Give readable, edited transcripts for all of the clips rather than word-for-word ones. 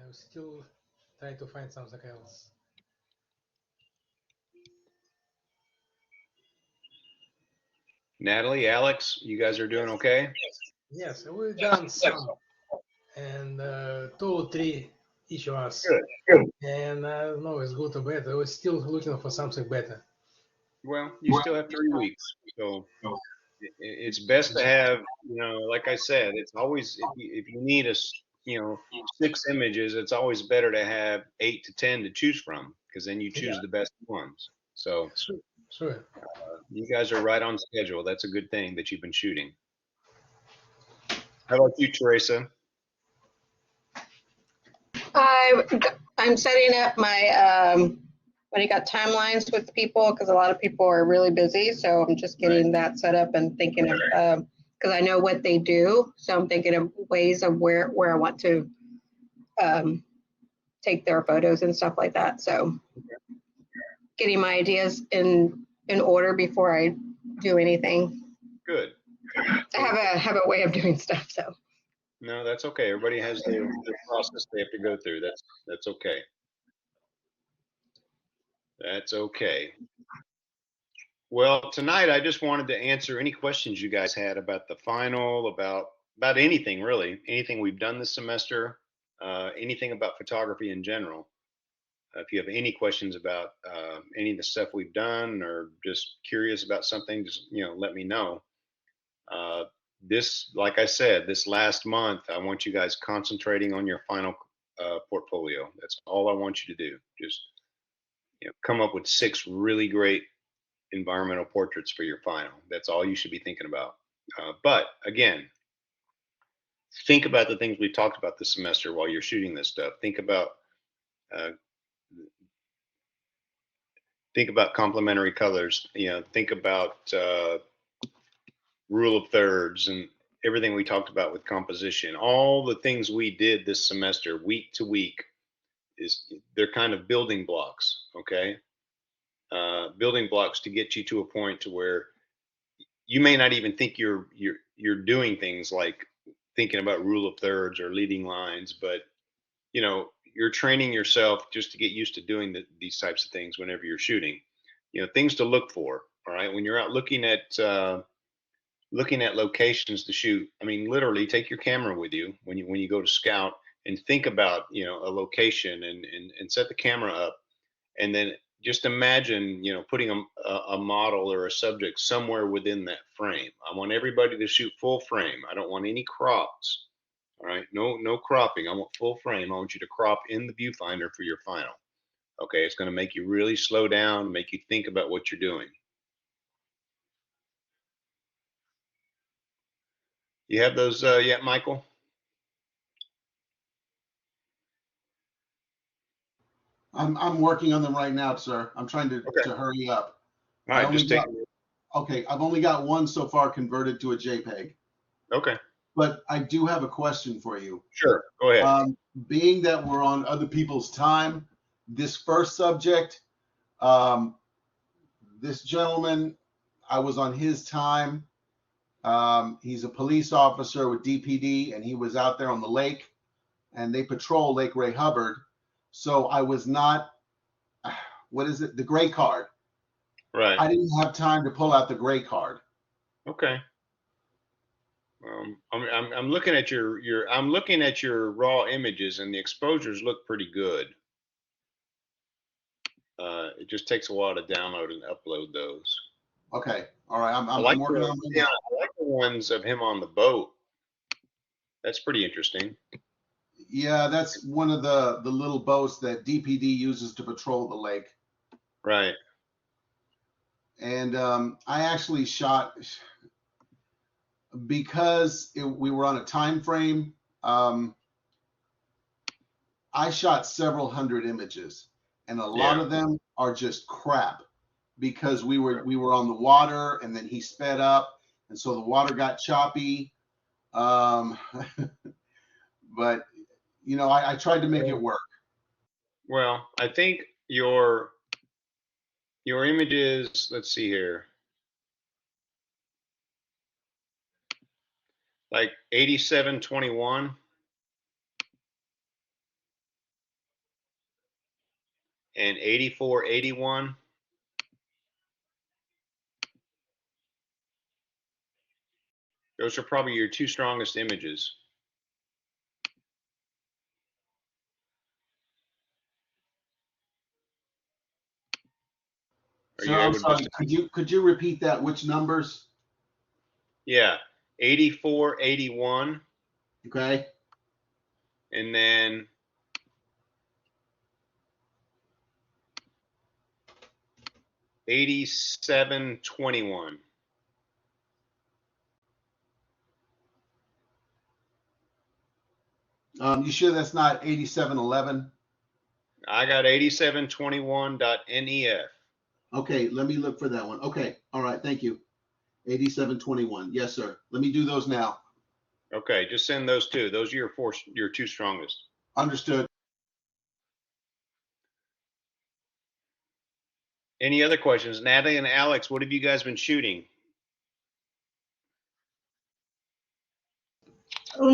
I'm still trying to find something else. Natalie, Alex, you guys are doing okay? Yes, we've done some, and 2 or 3 each of us. Good. And I don't know, it's good or bad. We're still looking for something better. Well, you still have 3 weeks, so it's best to have, like I said, it's always if you need you know, 6 images, it's always better to have 8 to 10 to choose from because then you choose Yeah, the best ones. So sure. you guys are right on schedule. That's a good thing that you've been shooting. How about you, Teresa? I'm setting up my when I got timelines with people because a lot of people are really busy. So I'm just getting that set up and thinking of because I know what they do. So I'm thinking of ways of where I want to take their photos and stuff like that. So getting my ideas in order before I do anything. Good. I have a way of doing stuff. So. No, that's okay. Everybody has their process they have to go through. That's okay. That's okay. Well, tonight I just wanted to answer any questions you guys had about the final, about anything really, anything we've done this semester, anything about photography in general. If you have any questions about any of the stuff we've done, or just curious about something, just let me know. This, like I said, this last month, I want you guys concentrating on your final portfolio. That's all I want you to do. Just come up with 6 really great environmental portraits for your final. That's all you should be thinking about. But again, think about the things we talked about this semester while you're shooting this stuff. Uh, think about complementary colors. Think about rule of thirds and everything we talked about with composition. All the things we did this semester, week to week, they're kind of building blocks. Okay, building blocks to get you to a point to where you may not even think you're doing things like thinking about rule of thirds or leading lines, but you're training yourself just to get used to doing these types of things whenever you're shooting. Things to look for. All right, when you're out looking at locations to shoot, I mean, literally take your camera with you when you go to scout and think about a location and set the camera up, and then just imagine putting a model or a subject somewhere within that frame. I want everybody to shoot full frame. I don't want any crops. All right, no cropping. I want full frame. I want you to crop in the viewfinder for your final. Okay, it's going to make you really slow down, make you think about what you're doing. You have those yet, Michael? I'm working on them right now, sir. I'm trying to hurry up. All right, just take. Okay, I've only got one so far converted to a JPEG. Okay. But I do have a question for you. Sure, go ahead. Being that we're on other people's time, this first subject, this gentleman, I was on his time. He's a police officer with DPD, and he was out there on the lake, and they patrol Lake Ray Hubbard. So I was not, what is it? The gray card. Right. I didn't have time to pull out the gray card. Okay. I'm looking at I'm looking at your raw images, and the exposures look pretty good. It just takes a while to download and upload those. Okay. All right. I'm working on them now. I like the ones of him on the boat. That's pretty interesting. Yeah, that's one of the little boats that DPD uses to patrol the lake. Right. And I actually shot, because we were on a time frame, I shot several hundred images, and a lot of them are just crap because we were on the water, and then he sped up, and so the water got choppy. But I tried to make it work. Well, I think your images, let's see here, like 8721. and 8481. Those are probably your two strongest images. Sir, I'm sorry. Could you repeat that? Which numbers? Yeah, 8481. Okay. And then 8721. You sure that's not 8711? I got 8721.nef. Okay, let me look for that one. Okay, all right, thank you. 8721. Yes, sir. Let me do those now. Okay, just send those two. Those are your two strongest. Understood. Any other questions? Natalie and Alex, what have you guys been shooting?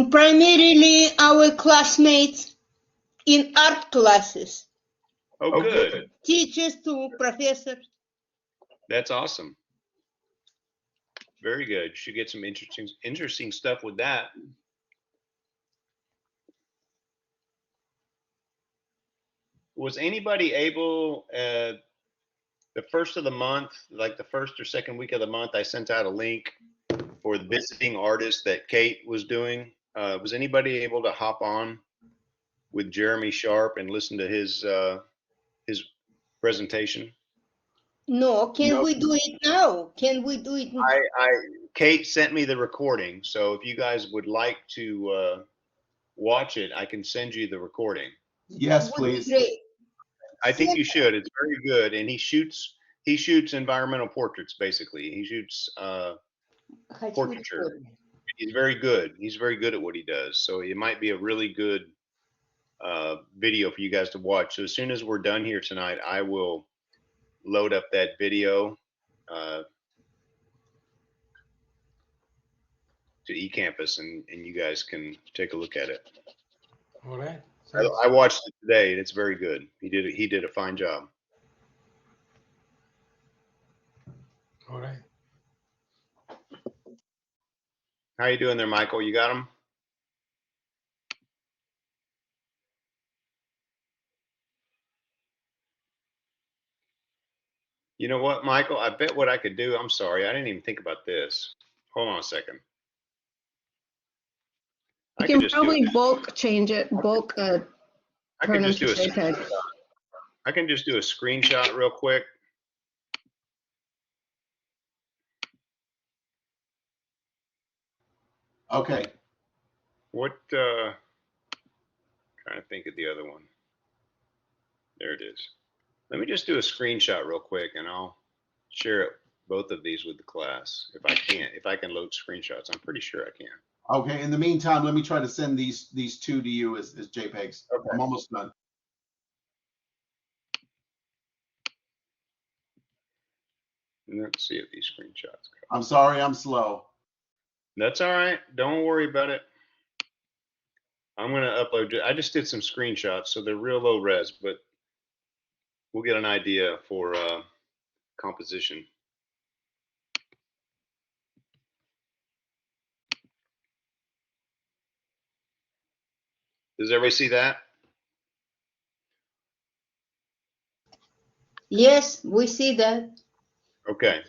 Primarily our classmates in art classes. Oh, good. Teachers to professors. That's awesome. Very good. Should get some interesting stuff with that. Was anybody able, the first of the month, like the first or second week of the month, I sent out a link for the visiting artist that Kate was doing. Was anybody able to hop on with Jeremy Sharp and listen to his presentation? No, can we do it now? Can we do it now? Kate sent me the recording, so if you guys would like to watch it, I can send you the recording. Yes, please. Great. I think you should. It's very good, and he shoots environmental portraits. Basically, he shoots portraiture. He's very good. He's very good at what he does. So it might be a really good video for you guys to watch. So as soon as we're done here tonight, I will load up that video to eCampus, and you guys can take a look at it. All right. I watched it today, and it's very good. He did a fine job. All right. How you doing there, Michael? You got him? You know what, Michael? I bet what I could do, I'm sorry, I didn't even think about this. Hold on a second. You can probably bulk change it, bulk I turn can them just to do a JPEG. I can just do a screenshot real quick. Okay. What trying to think of the other one. There it is. Let me just do a screenshot real quick, and I'll share it, both of these with the class if I can load screenshots. I'm pretty sure I can. Okay. In the meantime, let me try to send these two to you as JPEGs. Okay. I'm almost done. Let's see if these screenshots go. I'm sorry, I'm slow. That's all right. Don't worry about it. I'm going to upload it. I just did some screenshots, so they're real low res, but we'll get an idea for composition. Does everybody see that? Yes, we see that. Okay.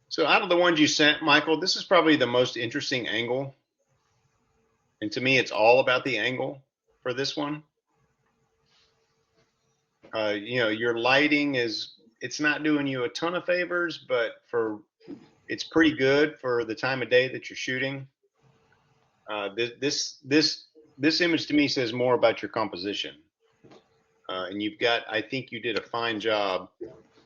So out of the ones you sent, Michael, this is probably the most interesting angle. And to me, it's all about the angle for this one. You know, your lighting it's not doing you a ton of favors, but it's pretty good for the time of day that you're shooting. This image to me says more about your composition. And I think you did a fine job,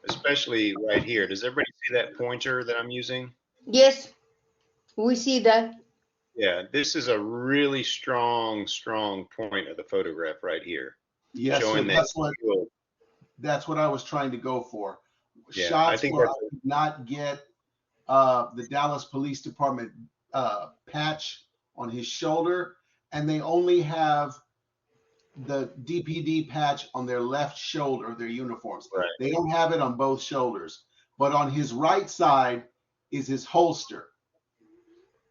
especially right here. Does everybody see that pointer that I'm using? Yes, we see that. Yeah, this is a really strong point of the photograph right here. Yes, showing sir, that's what I was trying to go for. Yeah, Shots where I could not get the Dallas Police Department patch on his shoulder, and they only have the DPD patch on their left shoulder of their uniforms. Right. They don't have it on both shoulders, but on his right side is his holster.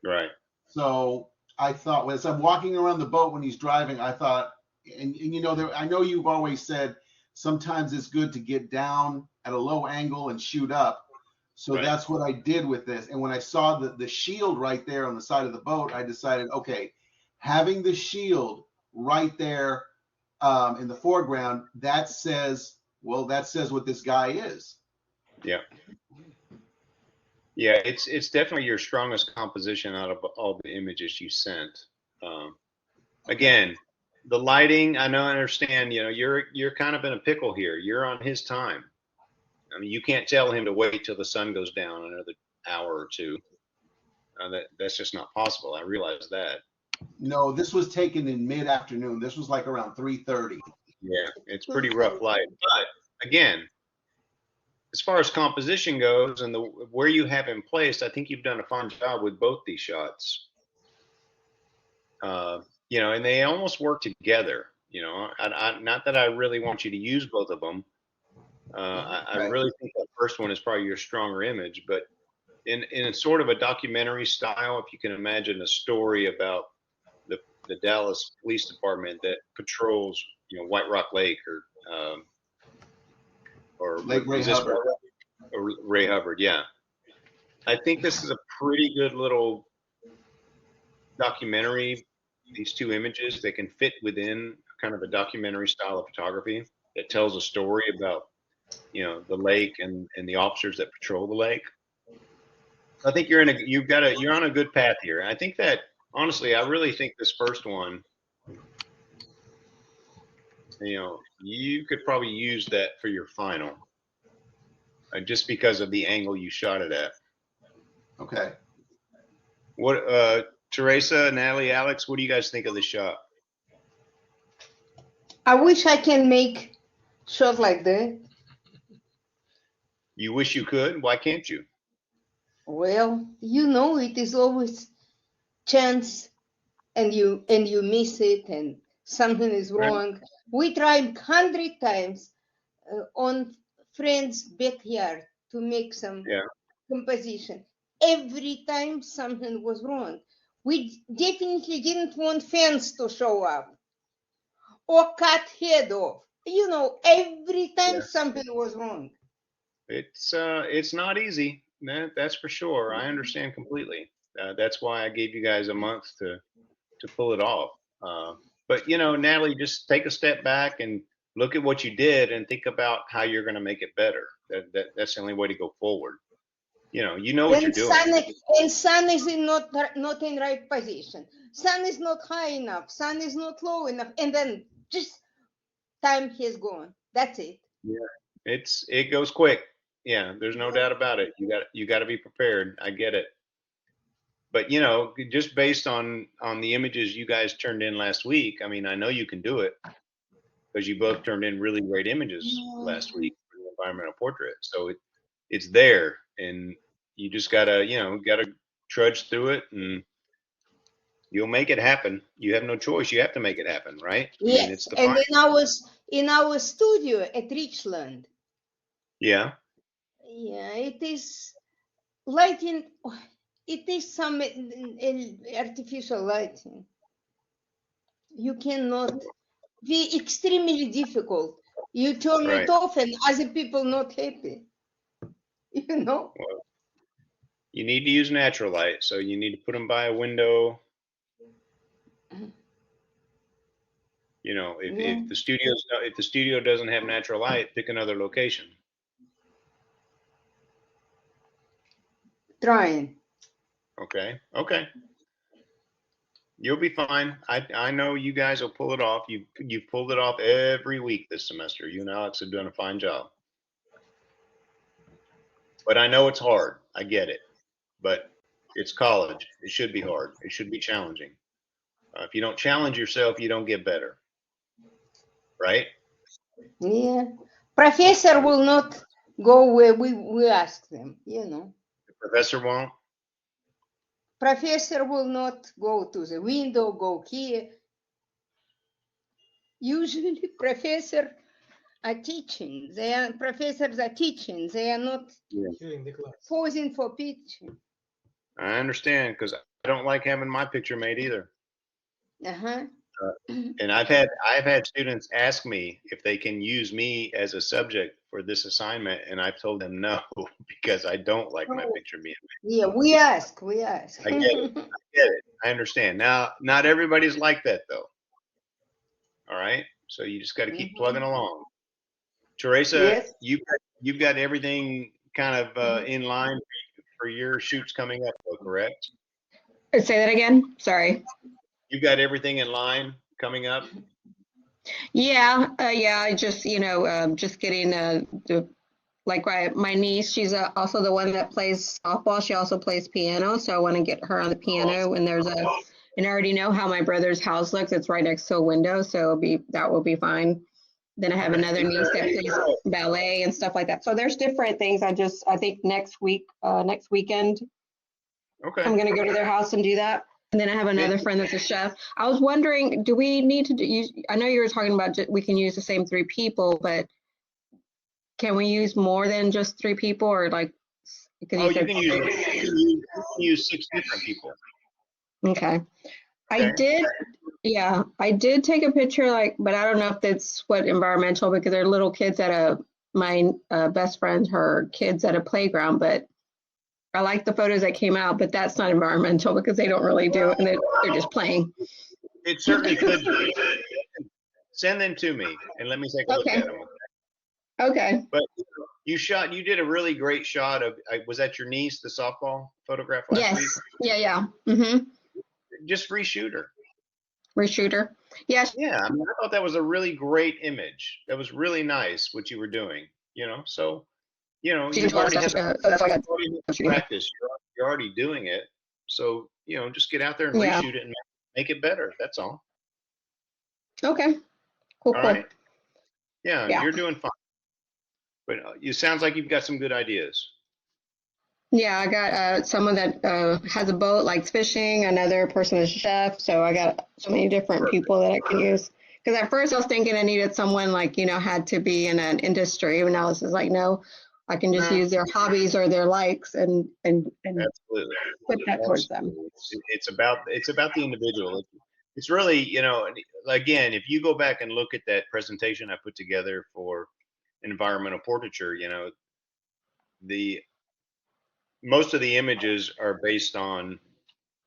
Right. So I thought, as I'm walking around the boat when he's driving, I thought, and you know, I know you've always said sometimes it's good to get down at a low angle and shoot up. So Right. that's what I did with this. And when I saw the shield right there on the side of the boat, I decided, okay, having the shield right there in the foreground, that says what this guy is. Yeah. Yeah, it's definitely your strongest composition out of all the images you sent. Again, the lighting, I understand, you know, you're kind of in a pickle here. You're on his time. I mean, you can't tell him to wait till the sun goes down another hour or two. That's just not possible. I realize that. No, this was taken in mid-afternoon. This was like around 3:30. Yeah, it's pretty rough light. But again, as far as composition goes and where you have him placed, I think you've done a fine job with both these shots. You know, and they almost work together. You know, not that I really want you to use both of them. I really think that first one is probably your stronger image, but in sort of a documentary style, if you can imagine a story about the Dallas Police Department that patrols, you know, White Rock Lake or Lake Ray Hubbard. Or Ray Hubbard, yeah. I think this is a pretty good little documentary. These two images, they can fit within kind of a documentary style of photography that tells a story about, you know, the lake and the officers that patrol the lake. I think you're on a good path here. And I think that honestly, I really think this first one, you know, you could probably use that for your final, just because of the angle you shot it at. Okay. What, Teresa, Natalie, Alex, what do you guys think of the shot? I wish I can make shot like that. You wish you could? Why can't you? Well, you know, it is always chance, and you miss it, and something is wrong. We tried 100 times on friend's backyard to make some composition. Every time something was wrong. We definitely didn't want fans to show up or cut head off. You know, every time something was wrong. It's not easy. That's for sure. I understand completely. That's why I gave you guys a month to pull it off. But you know, Natalie, just take a step back and look at what you did and think about how you're going to make it better. That's the only way to go forward. You know what you're doing. Sun is not in right position. Sun is not high enough. Sun is not low enough. And then just time has gone. That's it. Yeah, it goes quick. Yeah, there's no doubt about it. You got to be prepared. I get it. But you know, just based on the images you guys turned in last week, I mean, I know you can do it because you both turned in really great images last week for the environmental portrait. So it's there, and you just gotta trudge through it, and you'll make it happen. You have no choice. You have to make it happen, right? Yes, I mean, it's the and final. in our studio at Richland. Yeah. Yeah, it is lighting. It is some artificial lighting. You cannot. Be extremely difficult. You turn it off, and other people not happy. You know. Well, you need to use natural light, so you need to put them by a window. You know, if the studio doesn't have natural light, pick another location. Trying. Okay. You'll be fine. I know you guys will pull it off. You've pulled it off every week this semester. You and Alex have done a fine job. But I know it's hard. I get it. But it's college. It should be hard. It should be challenging. If you don't challenge yourself, you don't get better. Right? Yeah. Professor will not go where we ask them, you know. The professor won't? Professor will not go to the window, go here. usually professors are teaching. Professors are teaching. They are not During the class. posing for picture. I understand, because I don't like having my picture made either. Uh-huh. And I've had students ask me if they can use me as a subject for this assignment, and I've told them no because I don't like my picture being made. Yeah, we ask. I get it. I understand. Now, not everybody's like that though. All right, so you just got to keep plugging along. Teresa, Yes. you've got everything kind of in line for your shoots coming up, though, correct? Say that again. Sorry. You've got everything in line coming up. Yeah. Yeah. I just, just getting like my niece, she's also the one that plays softball. She also plays piano. So I want to get her on the piano. And and I already know how my brother's house looks. It's right next to a window. So that will be fine. Then I have another niece that plays ballet and stuff like that. So there's different things. I think next weekend, Okay. I'm going to go to their house and do that. And then I have another friend that's a chef. I was wondering, do we need to use, I know you were talking about we can use the same 3 people, but can we use more than just 3 people, or like? You can use 6 different people. Okay. I did take a picture, but I don't know if that's what environmental, because they're little kids at my best friend, her kids at a playground, but I like the photos that came out, but that's not environmental because they don't really do it, and they're just playing. It certainly could be. Send them to me and let me take a look at them. Okay. But you did a really great shot of, was that your niece, the softball photograph last week? Yes. Yeah. Mm-hmm. Just reshoot her. Reshoot her. Yes. Yeah. I mean, I thought that was a really great image. That was really nice what you were doing, so, you've already had practice. You're already doing it. So, just get out there and reshoot it and make it better. That's all. Okay. Cool. All right. Yeah, you're doing fine. But it sounds like you've got some good ideas. Yeah, I got someone that has a boat, likes fishing, another person is a chef. So I got so many different people that I can use. Because at first I was thinking I needed someone had to be in an industry. And now this is like, no, I can just use their hobbies or their likes and Absolutely. put that towards them. It's about the individual. It's really, again, if you go back and look at that presentation I put together for environmental portraiture, most of the images are based on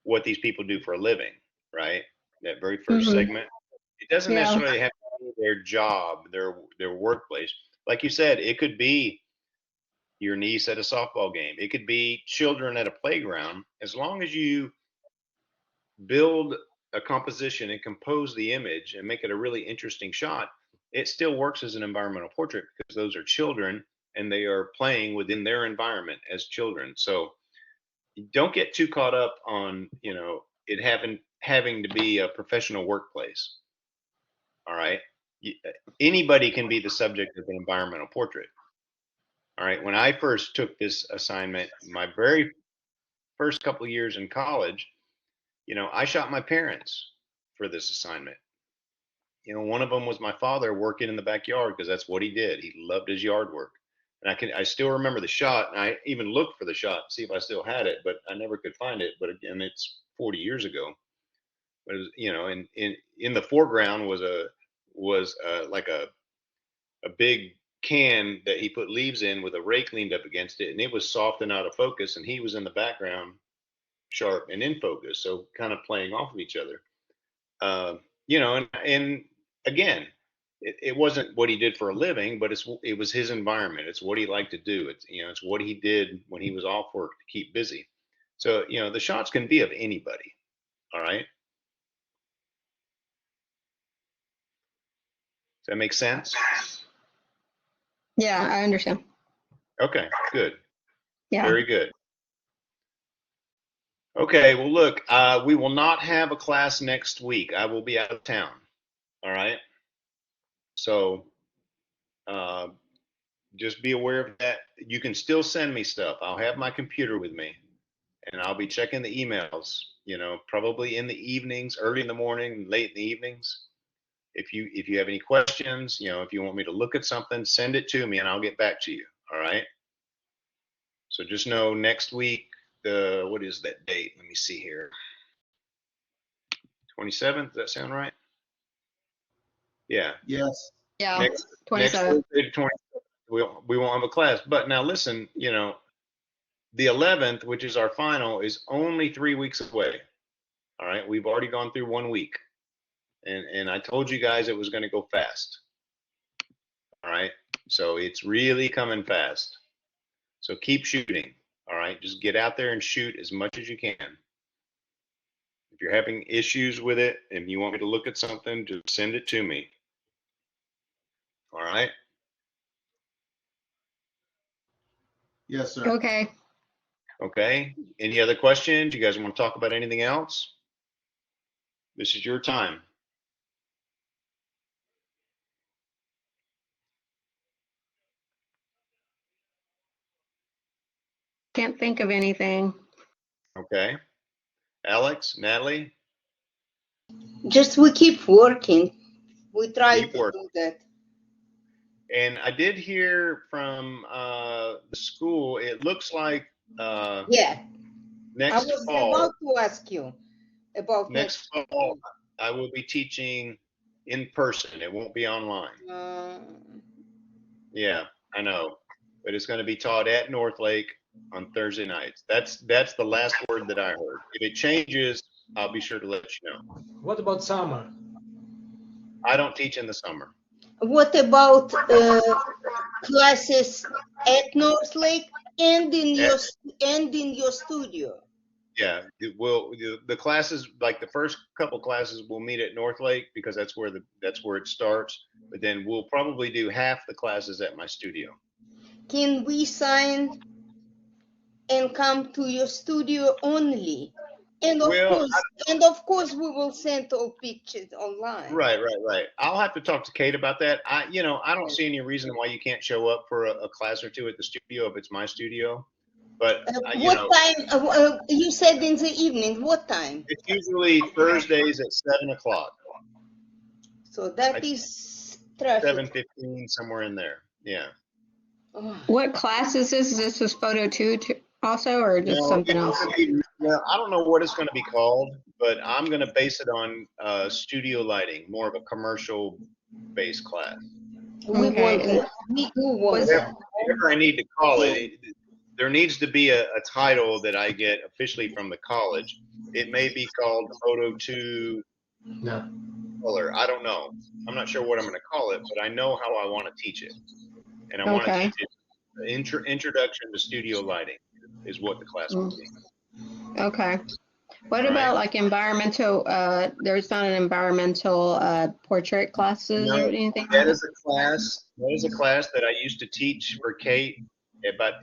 what these people do for a living, right? That very first segment. It doesn't necessarily have to be their job, their workplace. Like you said, it could be your niece at a softball game. It could be children at a playground. As long as you build a composition and compose the image and make it a really interesting shot, it still works as an environmental portrait because those are children and they are playing within their environment as children. So don't get too caught up on, it having to be a professional workplace. All right. Anybody can be the subject of an environmental portrait. All right. When I first took this assignment, my very first couple of years in college, I shot my parents for this assignment. One of them was my father working in the backyard because that's what he did. He loved his yard work. And I still remember the shot, and I even looked for the shot to see if I still had it, but I never could find it. But again, it's 40 years ago. But it was, in the foreground was like a big can that he put leaves in with a rake leaned up against it, and it was soft and out of focus, and he was in the background, sharp and in focus, so kind of playing off of each other. And again, it wasn't what he did for a living, but it was his environment. It's what he liked to do. It's what he did when he was off work to keep busy. So, the shots can be of anybody. All right. Does that make sense? Yeah, I understand. Okay, good. Yeah. Very good. Okay, well, look, we will not have a class next week. I will be out of town. All right. So just be aware of that. You can still send me stuff. I'll have my computer with me and I'll be checking the emails, probably in the evenings, early in the morning, late in the evenings. If you have any questions, you know, if you want me to look at something, send it to me and I'll get back to you. All right. So just know next week, what is that date? Let me see here. 27th. Does that sound right? Yeah. Yes. Yeah, Next 27. Thursday, the 27th, we won't have a class. But now listen, you know, the 11th, which is our final, is only 3 weeks away. All right. We've already gone through 1 week. And I told you guys it was going to go fast. All right. So it's really coming fast. So keep shooting. All right. Just get out there and shoot as much as you can. If you're having issues with it and you want me to look at something, just send it to me. All right. Yes, sir. Okay. Okay. Any other questions? You guys want to talk about anything else? This is your time. Can't think of anything. Okay. Alex, Natalie, Just we keep working. We try Keep to working. do that. and I did hear from the school. It looks like Yeah, I next was fall. about to ask you about Next fall, I will be teaching in person. It won't be online. Yeah, I know, but it's going to be taught at Northlake on Thursday nights. That's the last word that I heard. If it changes, I'll be sure to let you know. What about summer? I don't teach in the summer. What about classes at Northlake and in your studio? Yeah, the classes, like the first couple classes, we'll meet at Northlake because that's where it starts. But then we'll probably do half the classes at my studio. Can we sign and come to your studio only? And of Well, course, we will send all pictures online. Right. I'll have to talk to Kate about that. I don't see any reason why you can't show up for a class or two at the studio if it's my studio. But What time? You said in the evening. What time? it's usually Thursdays at 7 o'clock, So that is traffic. 7:15, somewhere in there. Yeah. Oh. What class is this? Is this Photo 2 also, or just No, something else? Well, I don't know what it's going to be called, but I'm going to base it on studio lighting, more of a commercial-based class. We Okay. do want that. Whatever I need to call it, there needs to be a title that I get officially from the college. It may be called Photo 2 No. Color. I don't know. I'm not sure what I'm going to call it, but I know how I want to teach it. And I want to Okay. teach it introduction to studio lighting is what the class will be. Okay. What All about right. like environmental, there's not an environmental portrait classes No, or anything? that is a class that I used to teach for Kate about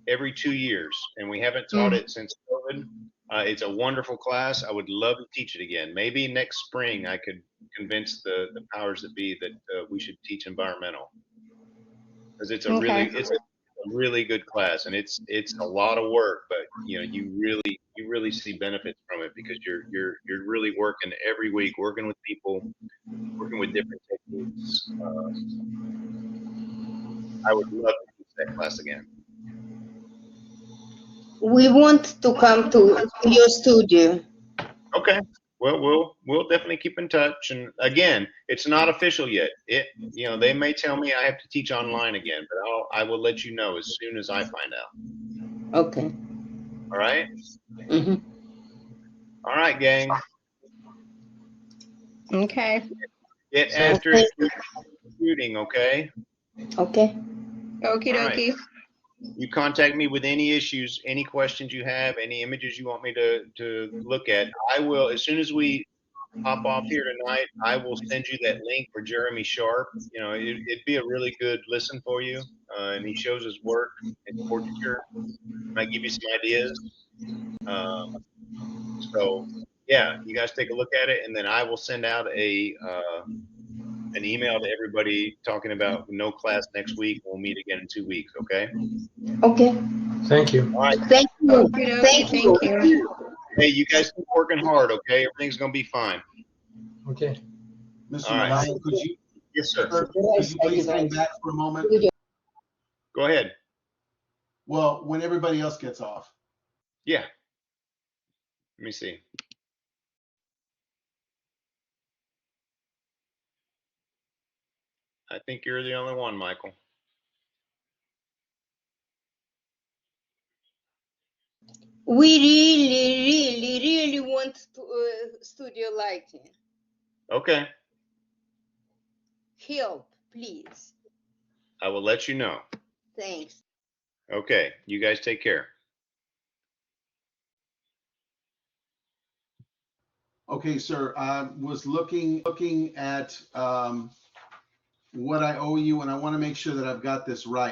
every 2 years, and we haven't taught it since COVID. It's a wonderful class. I would love to teach it again. Maybe next spring I could convince the powers that be that we should teach environmental, because it's a really good class, and it's a lot of work, but you really see benefits from it because you're really working every week, working with people, working with different techniques. I would love to teach that class again. We want to come to your studio. Okay. Well, we'll definitely keep in touch. And again, it's not official yet. They may tell me I have to teach online again, but I will let you know as soon as I find out. Okay. All right. Mm-hmm. All right, gang. Okay. Get after it shooting, okay? Okay. Okie All right. dokie. You contact me with any issues, any questions you have, any images you want me to look at. I will, as soon as we hop off here tonight, I will send you that link for Jeremy Sharp. It'd be a really good listen for you. And he shows his work in portraiture. Might give you some ideas. So yeah, you guys take a look at it, and then I will send out an email to everybody talking about no class next week. We'll meet again in 2 weeks. Okay. Okay. Thank you. All right. Thank you. Okie dokie. Thank you. Thank you. Hey, you guys keep working hard. Okay. Everything's gonna be fine. Okay. Mr. All right. Maloney, could you, Yes, sir. sir, could you please hang back for a moment? Go ahead. Well, when everybody else gets off. Yeah. Let me see. I think you're the only one, Michael. We really want studio lighting. Okay. Help, please. I will let you know. Thanks. Okay. You guys take care. Okay, sir, I was looking at what I owe you, and I want to make sure that I've got this right.